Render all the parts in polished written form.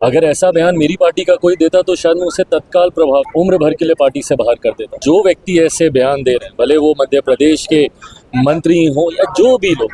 अगर ऐसा बयान मेरी पार्टी का कोई देता तो शायद मैं उसे तत्काल प्रभाव उम्र भर के लिए पार्टी से बाहर कर देता। जो व्यक्ति ऐसे बयान दे रहे हैं, भले वो मध्य प्रदेश के मंत्री हो या जो भी लोग,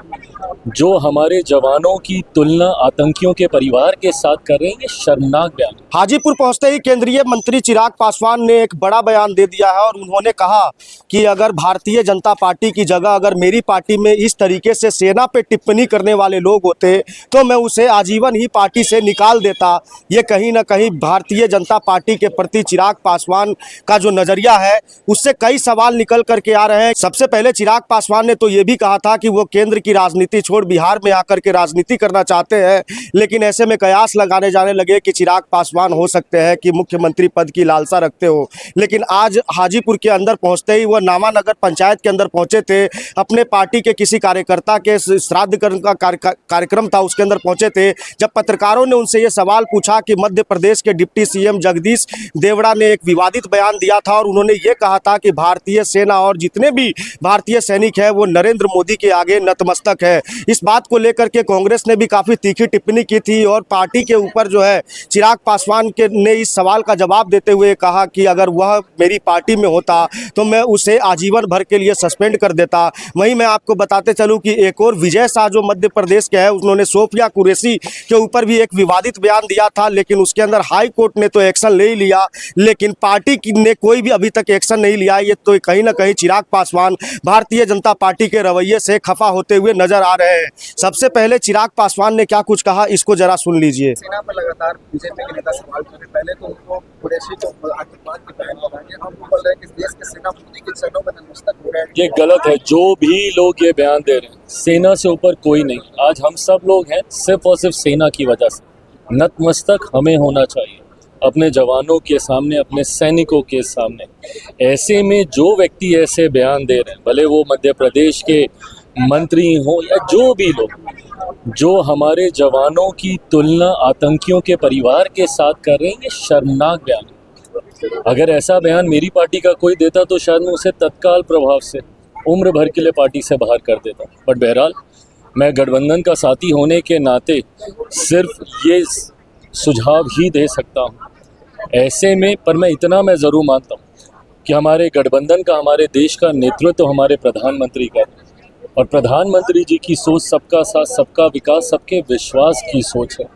जो हमारे जवानों की तुलना आतंकियों के परिवार के साथ कर रहे हैं, ये शर्मनाक बयान। हाजीपुर पहुंचते ही केंद्रीय मंत्री चिराग पासवान ने एक बड़ा बयान दे दिया है और उन्होंने कहा कि अगर भारतीय जनता पार्टी की जगह अगर मेरी पार्टी में इस तरीके से सेना पे टिप्पणी करने वाले लोग होते तो मैं उसे आजीवन ही पार्टी से निकाल देता। ये कहीं ना कहीं भारतीय जनता पार्टी के प्रति चिराग पासवान का जो नजरिया है उससे कई सवाल निकल करके आ रहे हैं। सबसे पहले चिराग पासवान ने तो ये भी कहा था कि वो केंद्र की राजनीति छोड़ बिहार में आकर के राजनीति करना चाहते हैं, लेकिन ऐसे में कयास लगाने जाने लगे कि चिराग पासवान हो सकते हैं कि मुख्यमंत्री पद की लालसा रखते हो। लेकिन आज हाजीपुर के अंदर पहुंचते ही वह नामानगर पंचायत के अंदर पहुंचे थे, अपने पार्टी के किसी कार्यकर्ता के श्राद्ध का कार्यक्रम था उसके अंदर पहुंचे थे। जब पत्रकारों ने उनसे ये सवाल पूछा कि मध्य प्रदेश के डिप्टी सीएम जगदीश देवड़ा ने एक विवादित बयान दिया था और उन्होंने ये कहा था कि भारतीय सेना और जितने भी भारतीय सैनिक है वो नरेंद्र मोदी के आगे नतमस्तक है। इस बात को लेकर के कांग्रेस ने भी काफ़ी तीखी टिप्पणी की थी और पार्टी के ऊपर जो है चिराग पासवान के ने इस सवाल का जवाब देते हुए कहा कि अगर वह मेरी पार्टी में होता तो मैं उसे आजीवन भर के लिए सस्पेंड कर देता। वहीं मैं आपको बताते चलूं कि एक और विजय शाह जो मध्य प्रदेश के हैं उन्होंने सोफिया कुरैशी के ऊपर भी एक विवादित बयान दिया था, लेकिन उसके अंदर हाई कोर्ट ने तो एक्शन ले ही लिया, लेकिन पार्टी ने कोई भी अभी तक एक्शन नहीं लिया। ये तो कहीं ना कहीं चिराग पासवान भारतीय जनता पार्टी के रवैये से खफा होते हुए नजर आ रहे हैं। सबसे पहले चिराग पासवान ने क्या कुछ कहा, इसको जरा सुन लीजिए। सेना पर लगातार बीजेपी के नेता सवाल कर रहे, पहले तो उनको कुरैशी को आतंकवाद की बयान लगाएंगे, हम बोल रहे हैं कि देश के सेना मोदी के चरणों में नतमस्तक हो गए। ये गलत है। जो भी लोग ये बयान दे रहे हैं, सेना से ऊपर कोई नहीं। आज हम सब लोग हैं सिर्फ और सिर्फ सेना की वजह से। नतमस्तक हमें होना चाहिए अपने जवानों के सामने, अपने सैनिकों के सामने। ऐसे में जो व्यक्ति ऐसे बयान दे रहे हैं, भले वो मध्य प्रदेश के मंत्री हो या जो भी लोग, जो हमारे जवानों की तुलना आतंकियों के परिवार के साथ कर रहे हैं, ये शर्मनाक बयान है। अगर ऐसा बयान मेरी पार्टी का कोई देता तो शायद मैं उसे तत्काल प्रभाव से उम्र भर के लिए पार्टी से बाहर कर देता। बट बहरहाल मैं गठबंधन का साथी होने के नाते सिर्फ ये सुझाव ही दे सकता हूँ ऐसे में। पर मैं इतना मैं ज़रूर मानता हूँ कि हमारे गठबंधन का, हमारे देश का नेतृत्व तो हमारे प्रधानमंत्री का, और प्रधानमंत्री जी की सोच सबका साथ, सबका विकास, सबके विश्वास की सोच है।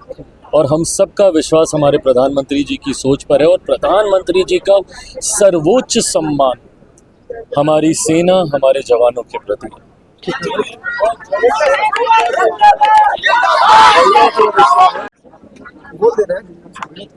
और हम सबका विश्वास हमारे प्रधानमंत्री जी की सोच पर है और प्रधानमंत्री जी का सर्वोच्च सम्मान हमारी सेना, हमारे जवानों के प्रति है। बोल दे रहे हैं